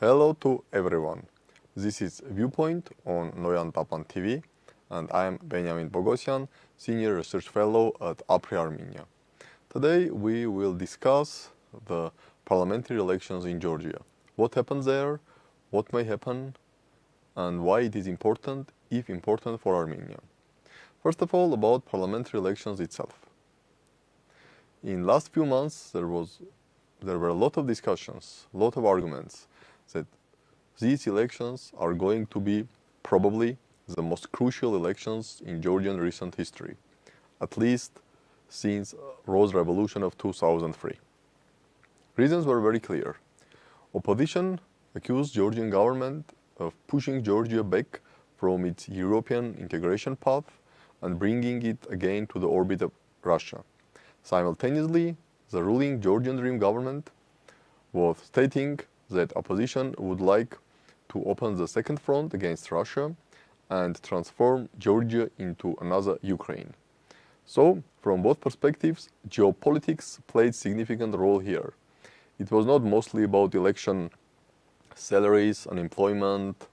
Hello to everyone. This is Viewpoint on noyantapan TV, and I am Benyamin Poghosyan, Senior Research Fellow at Armenia. Today we will discuss the parliamentary elections in Georgia. What happened there, what may happen, and why it is important, if important, for Armenia. First of all, about parliamentary elections itself. In last few months, there were a lot of discussions, a lot of arguments that these elections are going to be probably the most crucial elections in Georgian recent history, at least since Rose Revolution of 2003. Reasons were very clear. Opposition accused Georgian government of pushing Georgia back from its European integration path and bringing it again to the orbit of Russia. Simultaneously, the ruling Georgian Dream government was stating that opposition would like to open the second front against Russia and transform Georgia into another Ukraine. So, from both perspectives, geopolitics played a significant role here. It was not mostly about election salaries, unemployment,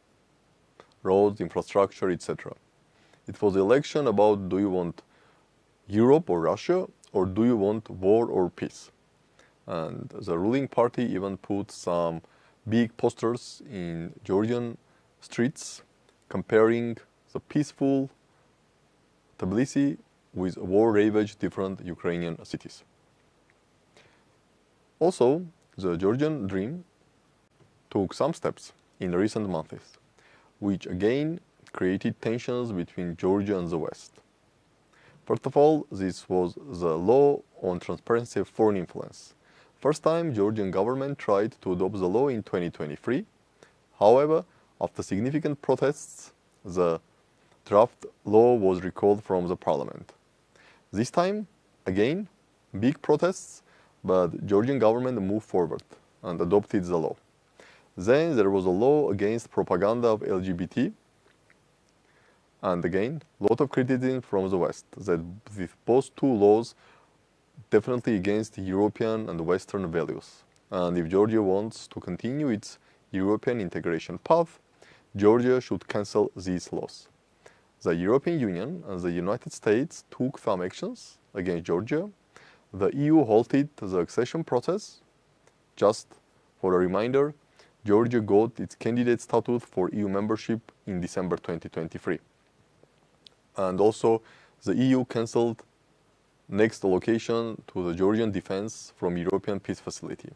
roads, infrastructure, etc. It was an election about, do you want Europe or Russia, or do you want war or peace? And the ruling party even put some big posters in Georgian streets comparing the peaceful Tbilisi with war-ravaged different Ukrainian cities. Also, the Georgian Dream took some steps in recent months, which again created tensions between Georgia and the West. First of all, this was the law on transparency of foreign influence. First time Georgian government tried to adopt the law in 2023. However, after significant protests, the draft law was recalled from the parliament. This time, again, big protests, but Georgian government moved forward and adopted the law. Then there was a law against propaganda of LGBT, and again, a lot of criticism from the West that both two laws definitely against European and Western values. And if Georgia wants to continue its European integration path, Georgia should cancel these laws. The European Union and the United States took some actions against Georgia. The EU halted the accession process. Just for a reminder, Georgia got its candidate status for EU membership in December 2023. And also, the EU cancelled next allocation to the Georgian defense from European Peace Facility.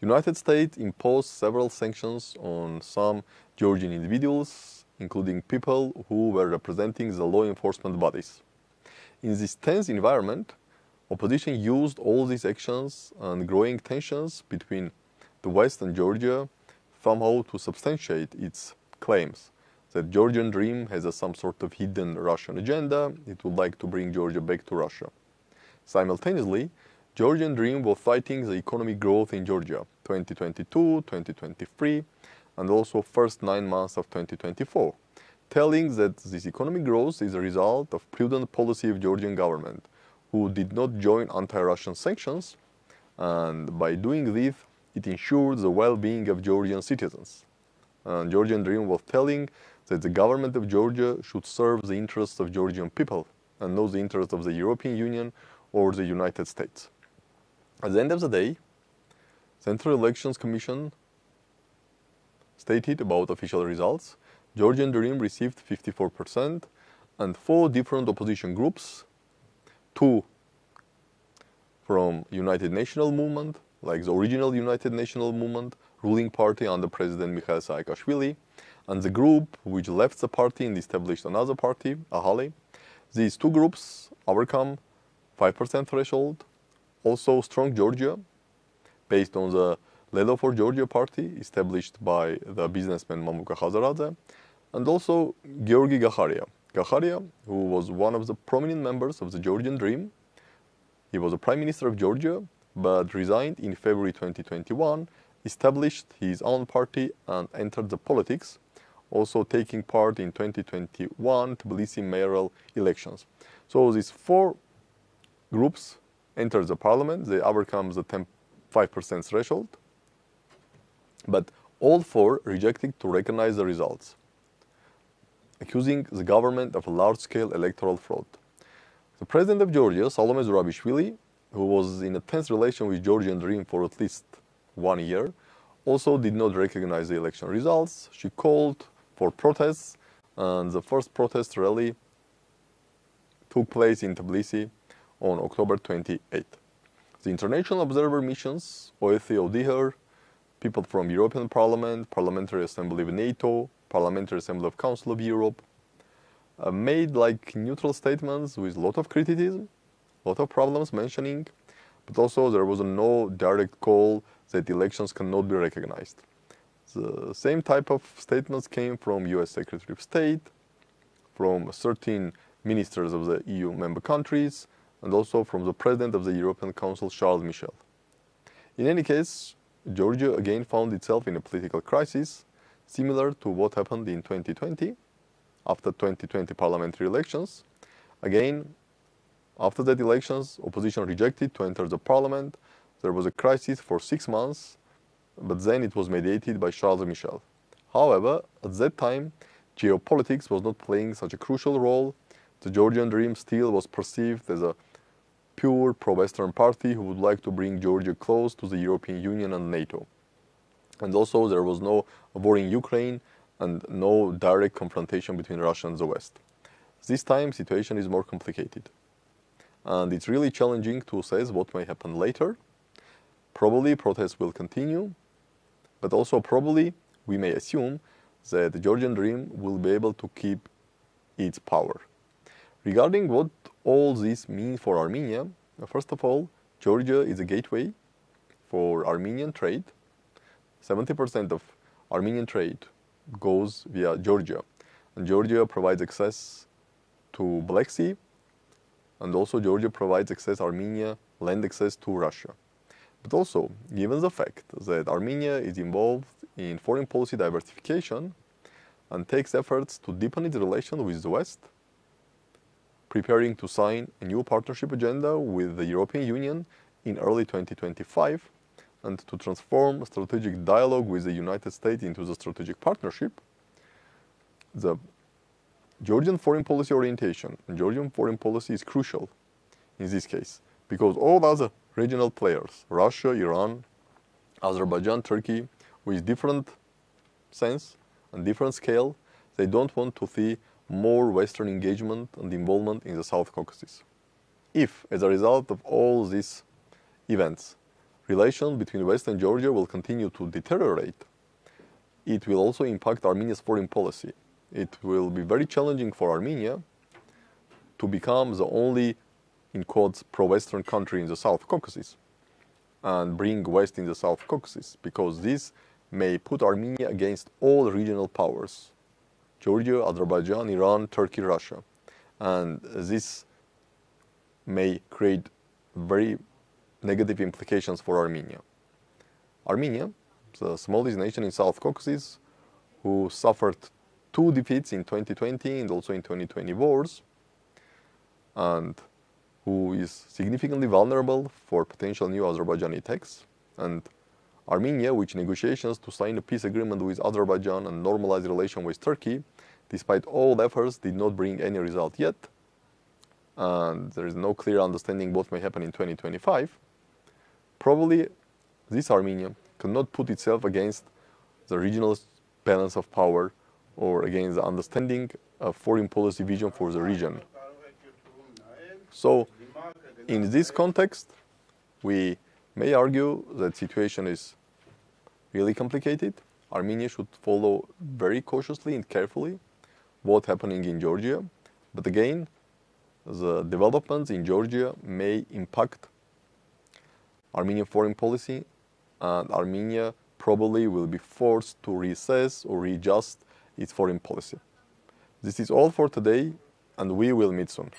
United States imposed several sanctions on some Georgian individuals, including people who were representing the law enforcement bodies. In this tense environment, opposition used all these actions and growing tensions between the West and Georgia somehow to substantiate its claims that Georgian Dream has some sort of hidden Russian agenda. It would like to bring Georgia back to Russia. Simultaneously, Georgian Dream was fighting the economic growth in Georgia, 2022, 2023, and also first 9 months of 2024, telling that this economic growth is a result of prudent policy of Georgian government, who did not join anti-Russian sanctions, and by doing this, it ensured the well-being of Georgian citizens. And Georgian Dream was telling that the government of Georgia should serve the interests of Georgian people and not the interests of the European Union or the United States. At the end of the day, Central Elections Commission stated about official results. Georgian Dream received 54%, and 4 different opposition groups, 2 from United National Movement, like the original United National Movement, ruling party under President Mikhail Saakashvili, and the group which left the party and established another party, Ahali. These 2 groups overcome 5% threshold. Also, Strong Georgia, based on the Ledo for Georgia party established by the businessman Mamuka Khazaradze, and also Georgi Gakharia. Gakharia, who was one of the prominent members of the Georgian Dream. He was the Prime Minister of Georgia, but resigned in February 2021, established his own party and entered the politics, also taking part in 2021 Tbilisi mayoral elections. So these 4 groups entered the parliament. They overcome the 5% threshold. But all four rejected to recognize the results, accusing the government of a large-scale electoral fraud. The president of Georgia, Salome Zurabishvili, who was in a tense relation with Georgian Dream for at least 1 year, also did not recognize the election results. She called for protests, and the first protest rally took place in Tbilisi on October 28. The international observer missions, OSCE, ODIHR, people from European Parliament, Parliamentary Assembly of NATO, Parliamentary Assembly of Council of Europe, made like neutral statements with a lot of criticism, a lot of problems mentioning, but also there was no direct call that elections cannot be recognized. The same type of statements came from US Secretary of State, from 13 ministers of the EU member countries, and also from the President of the European Council, Charles Michel. In any case, Georgia again found itself in a political crisis, similar to what happened in 2020, after 2020 parliamentary elections. Again, after that elections, opposition rejected to enter the parliament. There was a crisis for 6 months, but then it was mediated by Charles Michel. However, at that time, geopolitics was not playing such a crucial role. The Georgian Dream still was perceived as a pure pro-Western party who would like to bring Georgia close to the European Union and NATO. And also there was no war in Ukraine and no direct confrontation between Russia and the West. This time, situation is more complicated. And it's really challenging to assess what may happen later. Probably protests will continue, but also probably we may assume that the Georgian Dream will be able to keep its power. Regarding what all this means for Armenia, first of all, Georgia is a gateway for Armenian trade. 70% of Armenian trade goes via Georgia, and Georgia provides access to Black Sea, and also Georgia provides Armenia land access to Russia. But also, given the fact that Armenia is involved in foreign policy diversification and takes efforts to deepen its relation with the West, preparing to sign a new partnership agenda with the European Union in early 2025, and to transform strategic dialogue with the United States into the strategic partnership, the Georgian foreign policy orientation and Georgian foreign policy is crucial in this case, because all other regional players, Russia, Iran, Azerbaijan, Turkey, with different sense and different scale, they don't want to see more Western engagement and involvement in the South Caucasus. If, as a result of all these events, relations between West and Georgia will continue to deteriorate, it will also impact Armenia's foreign policy. It will be very challenging for Armenia to become the only, in quotes, pro-Western country in the South Caucasus and bring West in the South Caucasus, because this may put Armenia against all regional powers: Georgia, Azerbaijan, Iran, Turkey, Russia. And this may create very negative implications for Armenia. Armenia, the smallest nation in South Caucasus, who suffered 2 defeats in 2020 and also in 2020 wars, and who is significantly vulnerable for potential new Azerbaijani attacks, and Armenia, which negotiations to sign a peace agreement with Azerbaijan and normalize relations with Turkey, despite all efforts, did not bring any result yet, and there is no clear understanding what may happen in 2025. Probably this Armenia cannot put itself against the regional balance of power or against the understanding of foreign policy vision for the region. So, in this context, we may argue that the situation is really complicated. Armenia should follow very cautiously and carefully what's happening in Georgia. But again, the developments in Georgia may impact Armenian foreign policy, and Armenia probably will be forced to reassess or readjust its foreign policy. This is all for today, and we will meet soon.